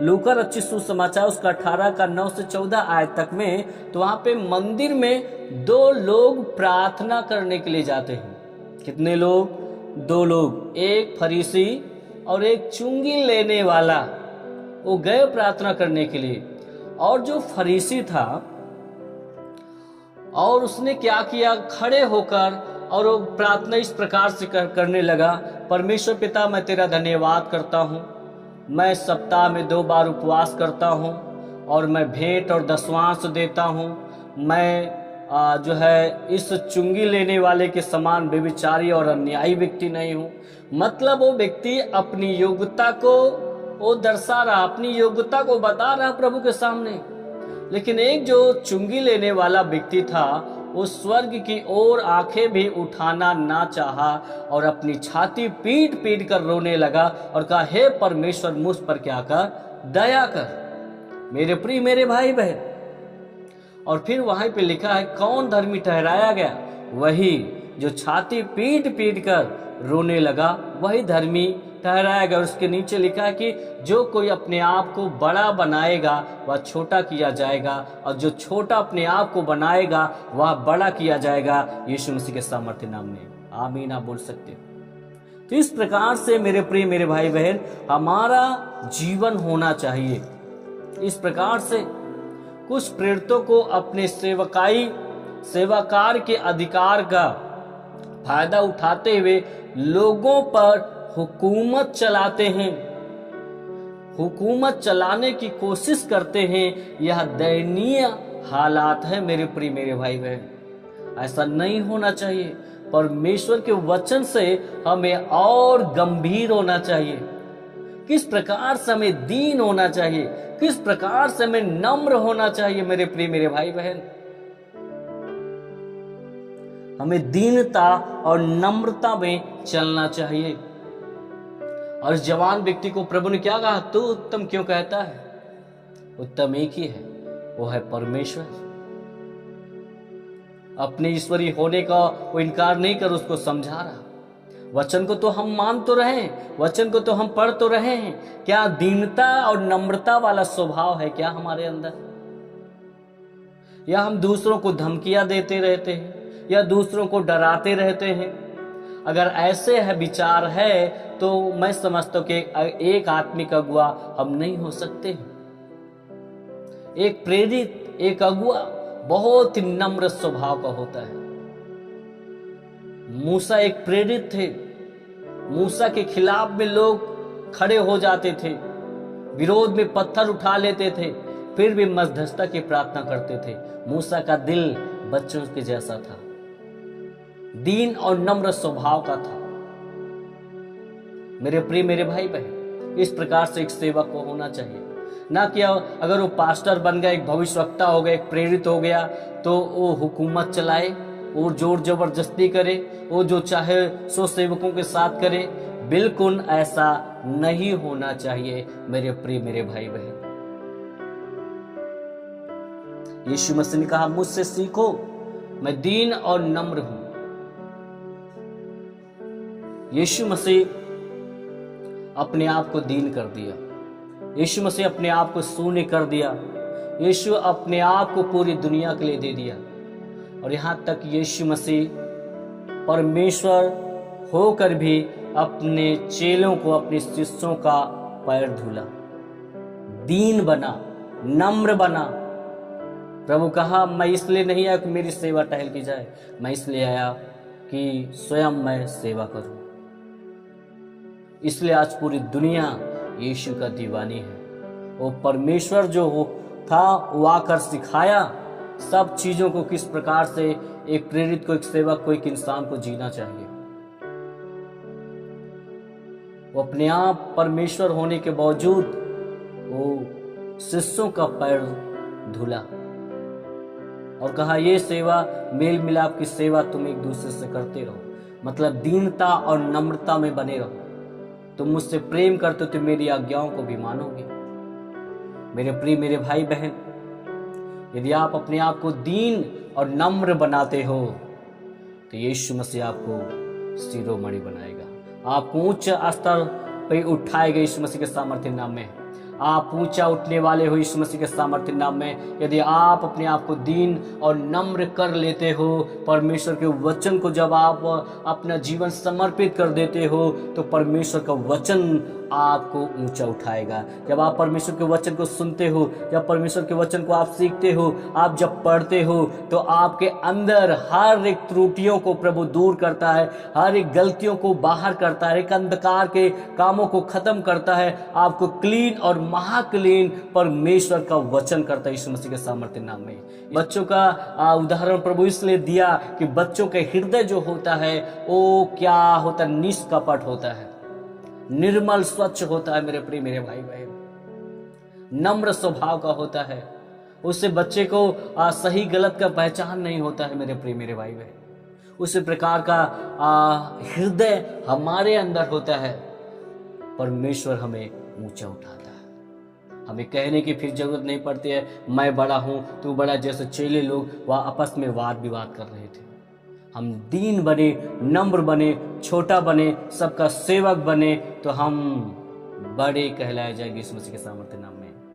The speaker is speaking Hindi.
लूका रचित सुसमाचार उसका 18 का 9 से 14 आयत तक में, तो वहां पे मंदिर में 2 लोग प्रार्थना करने के लिए जाते हैं। कितने लोग? 2 लोग, एक फरीसी और एक चुंगी लेने वाला। वो गए प्रार्थना करने के लिए। और जो फरीसी था और उसने क्या किया, खड़े होकर और वो प्रार्थना इस प्रकार से करने लगा, परमेश्वर पिता मैं तेरा धन्यवाद करता हूँ, मैं सप्ताह में 2 बार उपवास करता हूँ और मैं भेंट और दशवांश देता हूँ। मैं जो है इस चुंगी लेने वाले के समान व्यभिचारी और अन्यायी व्यक्ति नहीं हूँ। मतलब वो व्यक्ति अपनी योग्यता को वो दर्शा रहा, अपनी योग्यता को बता रहा प्रभु के सामने। लेकिन एक जो चुंगी लेने वाला व्यक्ति था, वो स्वर्ग की ओर आंखें भी उठाना ना चाहा और अपनी छाती पीट पीट कर रोने लगा और कहा, हे परमेश्वर मुझ पर क्या कर, दया कर, मेरे प्रिय मेरे भाई बहन। और फिर वहां पे लिखा है, कौन धर्मी ठहराया गया? वही जो छाती पीट पीट कर रोने लगा, वही धर्मी ठहराया गया। और उसके नीचे लिखा है कि जो कोई अपने आप को बड़ा बनाएगा वह छोटा किया जाएगा, और जो छोटा अपने आप को बनाएगा वह बड़ा किया जाएगा, यीशु मसीह के सामर्थ्य नाम में। आमीन आप बोल सकते हो। तो इस प्रकार से मेरे प्रिय मेरे भाई बहन, हमारा जीवन होना चाहिए इस प्रकार से। कुछ प्रेरितों को अपने सेवाकार के अधिकार का फायदा उठाते हुए लोगों पर हुकूमत चलाते हैं, हुकूमत चलाने की कोशिश करते हैं। यह दयनीय हालात है मेरे प्रिय मेरे भाई बहन। ऐसा नहीं होना चाहिए। परमेश्वर के वचन से हमें और गंभीर होना चाहिए। किस प्रकार से हमें दीन होना चाहिए, किस प्रकार से हमें नम्र होना चाहिए मेरे प्रिय मेरे भाई बहन। हमें दीनता और नम्रता में चलना चाहिए। और इस जवान व्यक्ति को प्रभु ने क्या कहा, तू उत्तम क्यों कहता है? उत्तम एक ही है, वो है परमेश्वर। अपने ईश्वरी होने का वो इनकार नहीं कर, उसको समझा रहा। वचन को तो हम मान तो रहे हैं, वचन को तो हम पढ़ तो रहे हैं, क्या दीनता और नम्रता वाला स्वभाव है क्या हमारे अंदर? या हम दूसरों को धमकियां देते रहते हैं, या दूसरों को डराते रहते हैं? अगर ऐसे है विचार है तो मैं समझता हूं कि एक आत्मिक अगुआ हम नहीं हो सकते। एक प्रेरित, एक अगुआ बहुत ही नम्र स्वभाव का होता है। मूसा एक प्रेरित थे। मूसा के खिलाफ में लोग खड़े हो जाते थे, विरोध में पत्थर उठा लेते थे, फिर भी मध्यस्थता की प्रार्थना करते थे। मूसा का दिल बच्चों के जैसा था, दीन और नम्र स्वभाव का था। मेरे प्रिय मेरे भाई बहन, इस प्रकार से एक सेवक को होना चाहिए। ना कि अगर वो पास्टर बन गया, एक भविष्यवक्ता हो गया, एक प्रेरित हो गया, तो वो हुकूमत चलाए, वो जोर जबरदस्ती करे, वो जो चाहे सो सेवकों के साथ करे। बिल्कुल ऐसा नहीं होना चाहिए मेरे प्रिय मेरे भाई बहन। यीशु मसीह ने कहा, मुझसे सीखो, मैं दीन और नम्र हूं। यीशु मसीह अपने आप को दीन कर दिया। यीशु मसीह अपने आप को शून्य कर दिया। यीशु अपने आप को पूरी दुनिया के लिए दे दिया। और यहां तक यीशु मसीह परमेश्वर होकर भी अपने चेलों को, अपने शिष्यों का पैर धुला, दीन बना, नम्र बना। प्रभु कहा, मैं इसलिए नहीं आया कि मेरी सेवा टहल की जाए, मैं इसलिए आया कि स्वयं मैं सेवा करूं। इसलिए आज पूरी दुनिया यीशु का दीवानी है। वो परमेश्वर जो था वो आकर सिखाया सब चीजों को, किस प्रकार से एक प्रेरित को, एक सेवक को, एक इंसान को जीना चाहिए। वो अपने आप परमेश्वर होने के बावजूद वो शिष्यों का पैर धुला और कहा, ये सेवा, मेल मिलाप की सेवा तुम एक दूसरे से करते रहो। मतलब दीनता और नम्रता में बने रहो। तुम मुझसे प्रेम करते हो तो मेरी आज्ञाओं को भी मानोगे। मेरे प्रिय मेरे भाई बहन, यदि आप अपने आप को दीन और नम्र बनाते हो तो यीशु मसीह आपको शिरोमणि बनाएगा, आपको उच्च स्तर पर उठाएगा यीशु मसीह के सामर्थ्य नाम में। आप ऊंचा उठने वाले हो यीशु मसीह के सामर्थ्य नाम में। यदि आप अपने आप को दीन और नम्र कर लेते हो, परमेश्वर के वचन को जब आप अपना जीवन समर्पित कर देते हो, तो परमेश्वर का वचन आपको ऊंचा उठाएगा। जब आप परमेश्वर के वचन को सुनते हो, जब परमेश्वर के वचन को आप सीखते हो, आप जब पढ़ते हो, तो आपके अंदर हर एक त्रुटियों को प्रभु दूर करता है, हर एक गलतियों को बाहर करता है, एक अंधकार के कामों को खत्म करता है, आपको क्लीन और महाक्लीन परमेश्वर का वचन करता है यीशु मसीह के सामर्थ्य नाम में। बच्चों का उदाहरण प्रभु इसलिए दिया कि बच्चों के हृदय जो होता है वो क्या होता है, निष्कपट होता है, निर्मल स्वच्छ होता है मेरे प्रिय मेरे भाई बहन, नम्र स्वभाव का होता है। उससे बच्चे को सही गलत का पहचान नहीं होता है मेरे प्रिय मेरे भाई बहन। उसी प्रकार का हृदय हमारे अंदर होता है, परमेश्वर हमें ऊंचा उठाता है। हमें कहने की फिर जरूरत नहीं पड़ती है मैं बड़ा हूं तू बड़ा, जैसे चेले लोग वह आपस में वाद विवाद कर रहे थे। हम दीन बने, नम्र बने, छोटा बने, सबका सेवक बने, तो हम बड़े कहलाए जाएंगे यीशु मसीह के सामर्थ्य नाम में।